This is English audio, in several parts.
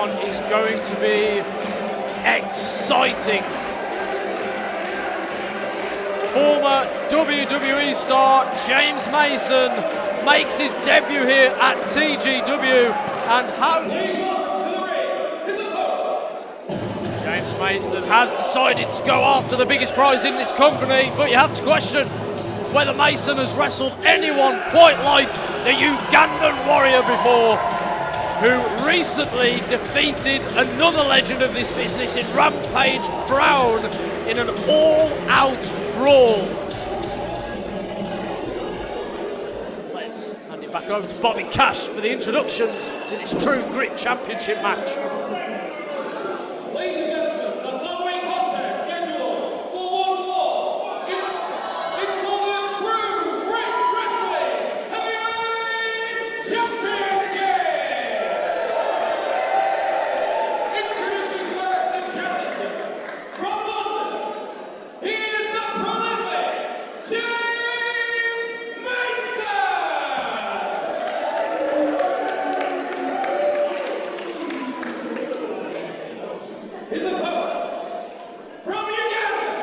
one is going to be exciting. Former WWE star James Mason makes his debut here at TGW, and how do you... James Mason has decided to go after the biggest prize in this company, but you have to question whether Mason has wrestled anyone quite like the Ugandan Warrior before, who recently defeated another legend of this business in Rampage Brown in an all-out brawl. Let's hand it back over to Bobby Cash for the introductions to this True Grit Championship match. Ladies and gentlemen, the following contest scheduled for 1 fall is for the True Grit Wrestling Heavyweight Championship. Introducing first the challenger from London, he is the prolific James Mason. His opponent from Uganda,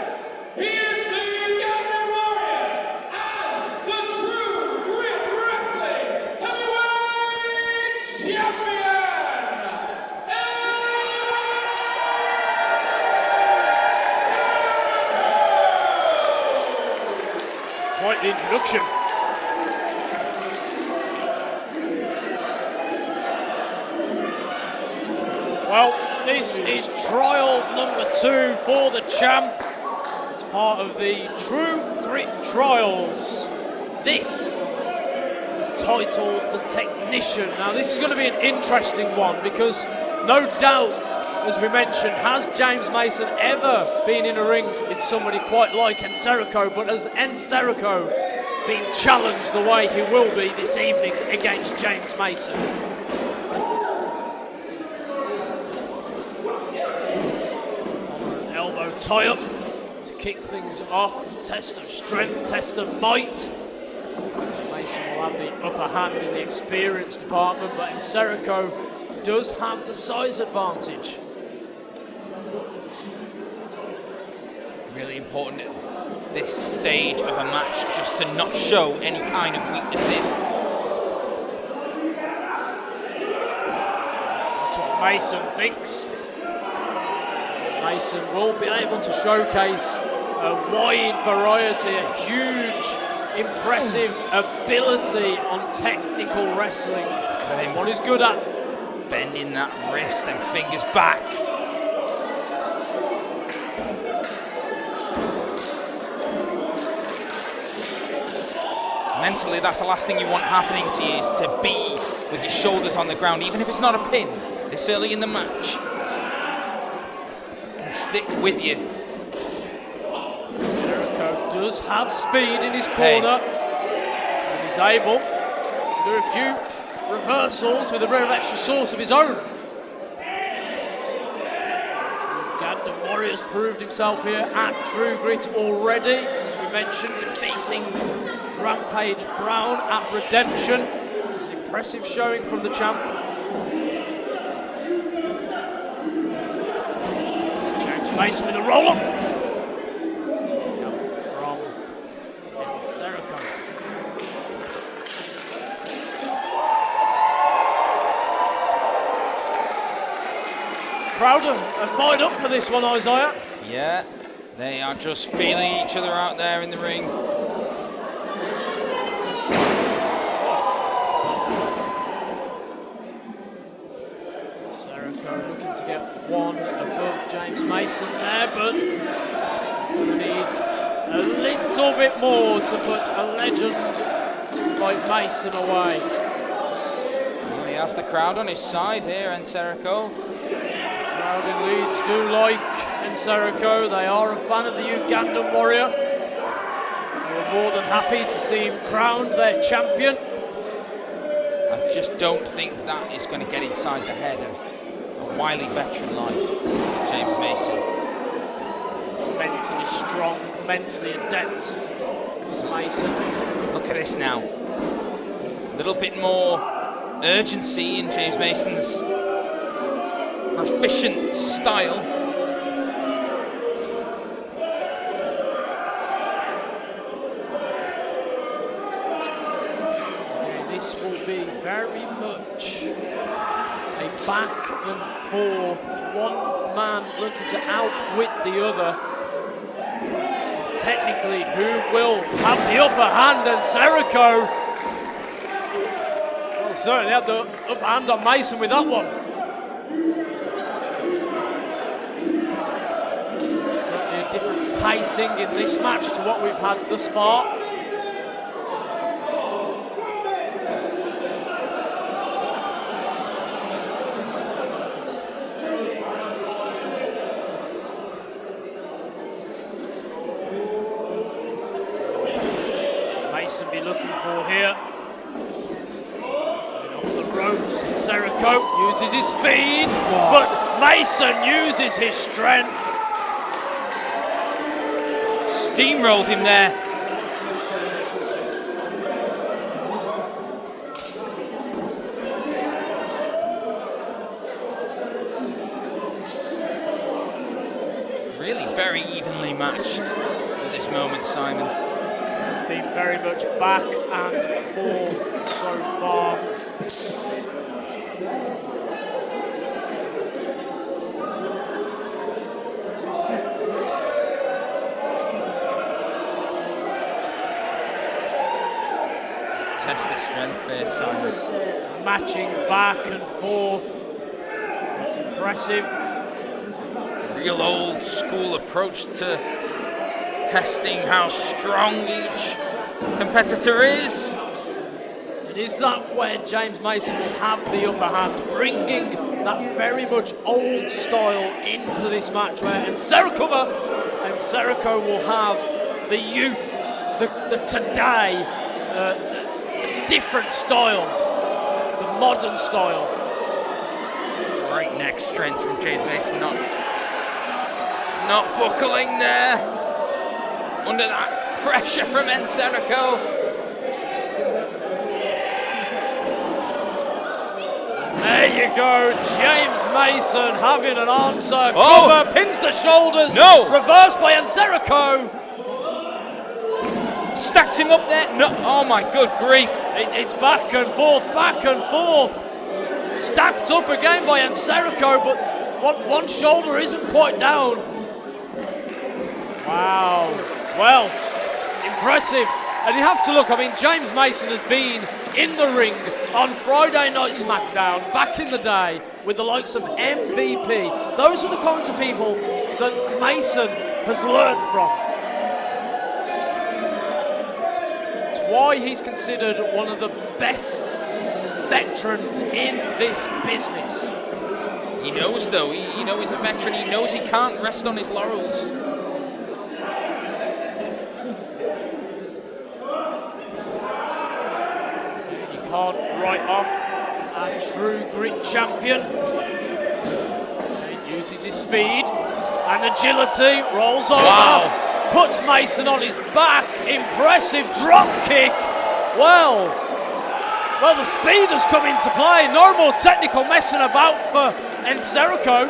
he is the Ugandan Warrior and the True Grit Wrestling Heavyweight Champion, Quite the introduction. Well, this is trial number 2 for the champ. It's part of the True Grit Trials. This is titled The Technician. Now, this is going to be an interesting one because, no doubt, as we mentioned, has James Mason ever been in a ring with somebody quite like Nsereko? But has Nsereko been challenged the way he will be this evening against James Mason? Elbow tie-up to kick things off. Test of strength, test of might. Mason will have the upper hand in the experience department, but Nsereko does have the size advantage. Really important at this stage of a match just to not show any kind of weaknesses. That's what Mason thinks. Mason will be able to showcase a wide variety, a huge, impressive ability on technical wrestling. That's what he's good at. Bending that wrist and fingers back. Mentally, that's the last thing you want happening to you, is to be with your shoulders on the ground, even if it's not a pin this early in the match. It can stick with you. Nsereko does have speed in his corner, and he's able to do a few reversals with a bit of extra sauce of his own. Ugandan Warrior's proved himself here at True Grit already, as we mentioned, defeating Rampage Brown at Redemption. It's an impressive showing from the champ. It's James Mason with a roll-up. From Nsereko. Crowd are fired up for this one, Isaiah. Yeah, they are just feeling each other out there in the ring. Looking to get one above James Mason there, but he's going to need a little bit more to put a legend like Mason away. Well, he has the crowd on his side here, Nsereko. Crowd in Leeds do like Nsereko. They are a fan of the Ugandan Warrior. They were more than happy to see him crowned their champion. I just don't think that is going to get inside the head of a wily veteran like James Mason. Mentally strong, mentally adept is Mason. Look at this now. A little bit more urgency in James Mason's proficient style. This will be very much a back and forth. One man looking to outwit the other. Technically, who will have the upper hand? And Nsereko, well, certainly had the upper hand on Mason with that one. Certainly a different pacing in this match to what we've had thus far. Mason be looking for here. Off the ropes, Nsereko uses his speed, but Mason uses his strength. Steamrolled him there. Really very evenly matched at this moment, Simon. It's been very much back and forth so far. Test the strength there, Simon. Matching back and forth. It's impressive. Real old school approach to testing how strong each competitor is. And is that where James Mason will have the upper hand, bringing that very much old style into this match where Nsereko will have the youth, the today, the different style, the modern style. Great neck strength from James Mason, not buckling there under that pressure from Nsereko. There you go, James Mason having an answer. Cover, pins the shoulders. No! Reversed by Nsereko. Stacks him up there. No, oh my good grief. It's back and forth, back and forth. Stacked up again by Nsereko, but one shoulder isn't quite down. Wow. Well, impressive. And you have to look, I mean, James Mason has been in the ring on Friday Night SmackDown back in the day with the likes of MVP. Those are the kinds of people that Mason has learned from. It's why he's considered one of the best veterans in this business. He knows though, he knows he's a veteran, he knows he can't rest on his laurels. Can't write off a true grit champion. He uses his speed and agility, rolls over, puts Mason on his back. Impressive drop kick. Well, the speed has come into play. No more technical messing about for Nsereko.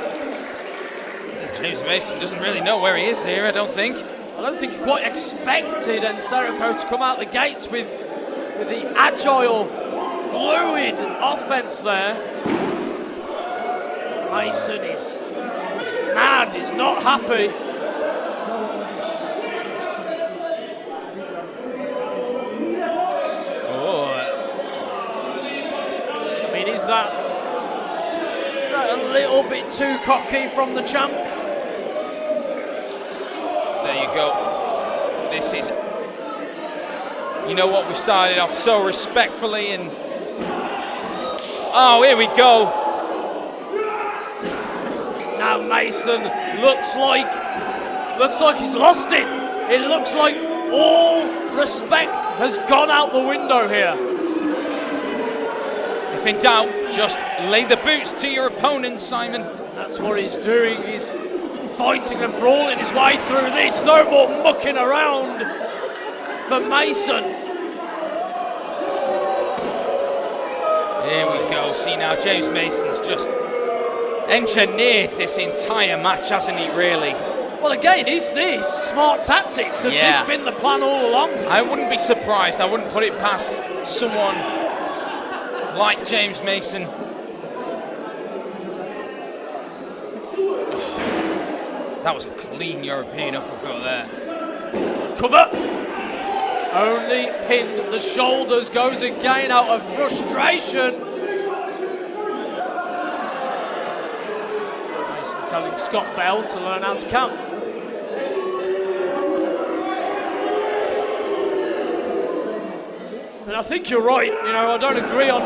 James Mason doesn't really know where he is here, I don't think. I don't think he quite expected Nsereko to come out the gates with the agile, fluid offense there. Mason is mad, he's not happy. I mean, is that a little bit too cocky from the champ? There you go. This is, you know what, we started off so respectfully and oh, here we go. Now Mason looks like he's lost it. It looks like all respect has gone out the window here. If in doubt, just lay the boots to your opponent, Simon. That's what he's doing. He's fighting and brawling his way through this. No more mucking around for Mason. Here we go. See now, James Mason's just engineered this entire match, hasn't he, really? Well, again, is this smart tactics? Has this been the plan all along? I wouldn't be surprised. I wouldn't put it past someone like James Mason. That was a clean European uppercut there. Cover. Only pinned the shoulders, goes again out of frustration. Mason telling Scott Bell to learn how to count. And I think you're right, you know, I don't agree on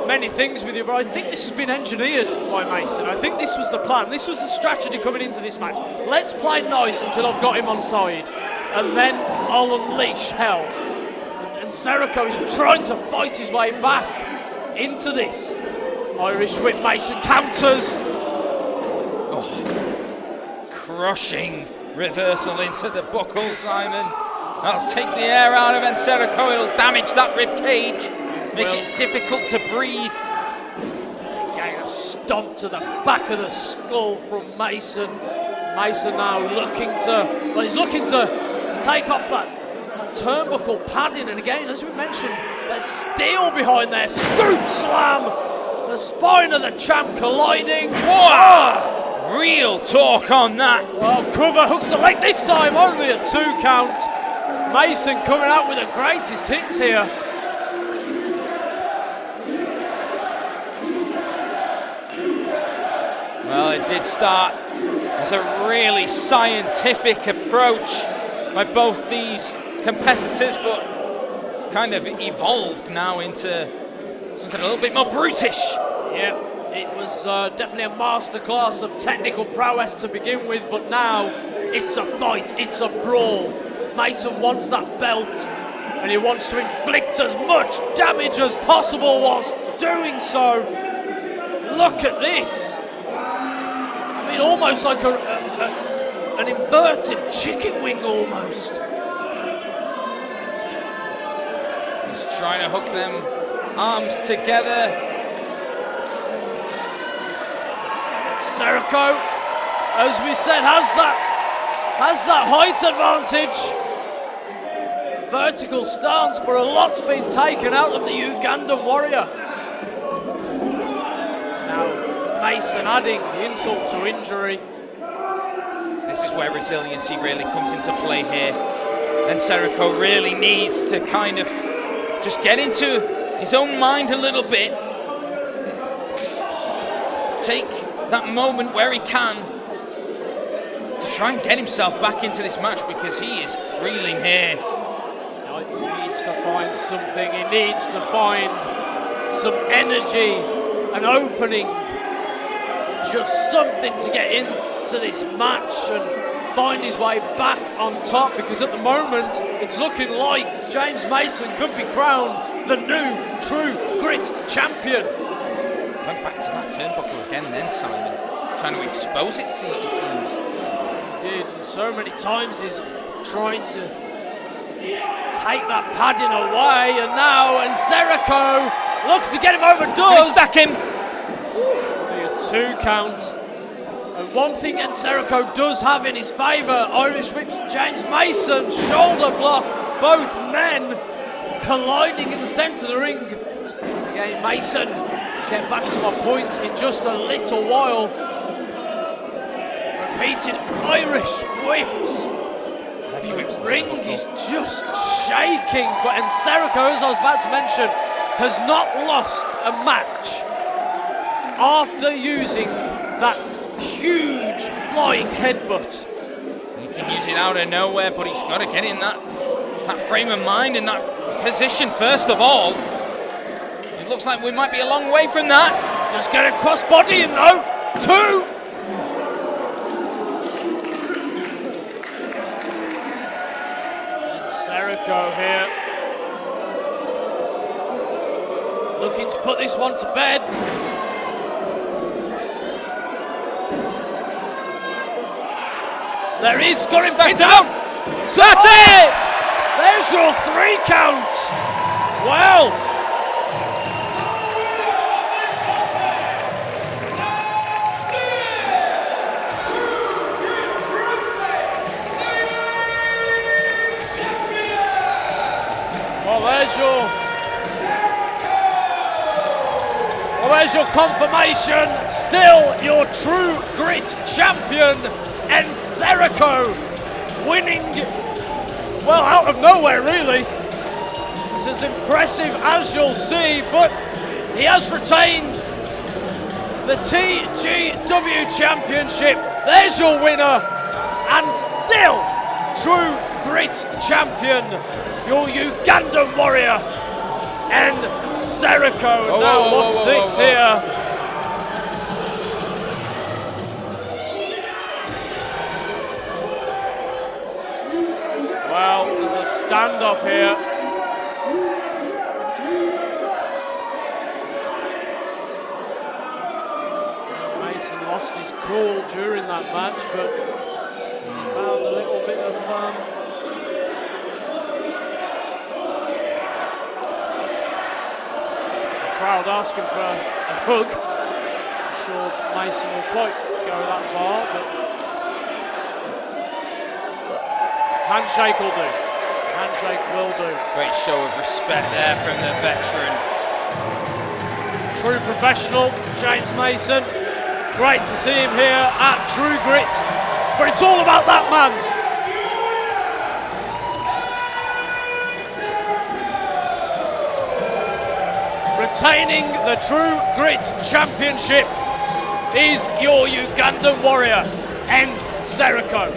many things with you, but I think this has been engineered by Mason. I think this was the plan. This was the strategy coming into this match. Let's play nice until I've got him on side, and then I'll unleash hell. And Nsereko is trying to fight his way back into this. Irish whip, Mason counters. Oh, crushing reversal into the buckle, Simon. That'll take the air out of Nsereko. It'll damage that rib cage. Make it difficult to breathe. Again, a stomp to the back of the skull from Mason. Mason now looking to, well, he's looking to take off that turnbuckle padding. And again, as we mentioned, there's steel behind there. Scoop slam. The spine of the champ colliding. Whoa! Real talk on that. Well, cover hooks the leg this time. Only a 2 count. Mason coming out with the greatest hits here. Well, it did start as a really scientific approach by both these competitors, but it's kind of evolved now into something a little bit more brutish. Yeah, it was definitely a masterclass of technical prowess to begin with, but now it's a fight, it's a brawl. Mason wants that belt, and he wants to inflict as much damage as possible whilst doing so. Look at this. I mean, almost like an inverted chicken wing almost. He's trying to hook them arms together. Nsereko, as we said, has that height advantage. Vertical stance, but a lot's been taken out of the Ugandan warrior. Now, Mason adding insult to injury. This is where resiliency really comes into play here. Nsereko really needs to kind of just get into his own mind a little bit. Take that moment where he can to try and get himself back into this match, because he is reeling here. He needs to find something. He needs to find some energy, an opening, just something to get into this match and find his way back on top, because at the moment it's looking like James Mason could be crowned the new True Grit champion. Went back to that turnbuckle again then, Simon. Trying to expose it, see, it seems. He did, and so many times he's trying to take that padding away, and now Nsereko looks to get him over, does. Stack him. Only a 2 count. And one thing Nsereko does have in his favour, Irish whips James Mason, shoulder block, both men colliding in the centre of the ring. Again, Mason get back to my point in just a little while. Repeated Irish whips. The ring is just shaking, but Nsereko, as I was about to mention, has not lost a match after using that huge flying headbutt. He can use it out of nowhere, but he's got to get in that frame of mind, in that position first of all. It looks like we might be a long way from that. Just get a crossbody in though. 2. Nsereko here, looking to put this one to bed. There is, got him pinned down. So that's it! There's your 3 count. Well, there's your confirmation. Still your true grit champion, Nsereko, winning, well, out of nowhere, really. It's as impressive as you'll see, but he has retained the TGW Championship. There's your winner, and still true grit champion, your Ugandan warrior, Nsereko. Now, what's this here? Well, there's a standoff here. Mason lost his cool during that match, but he found a little bit of crowd asking for a hug. Not sure Mason will quite go that far, but handshake will do. Handshake will do. Great show of respect there from the veteran. True professional, James Mason. Great to see him here at True Grit, but it's all about that man. Retaining the True Grit Championship is your Ugandan warrior, Nsereko.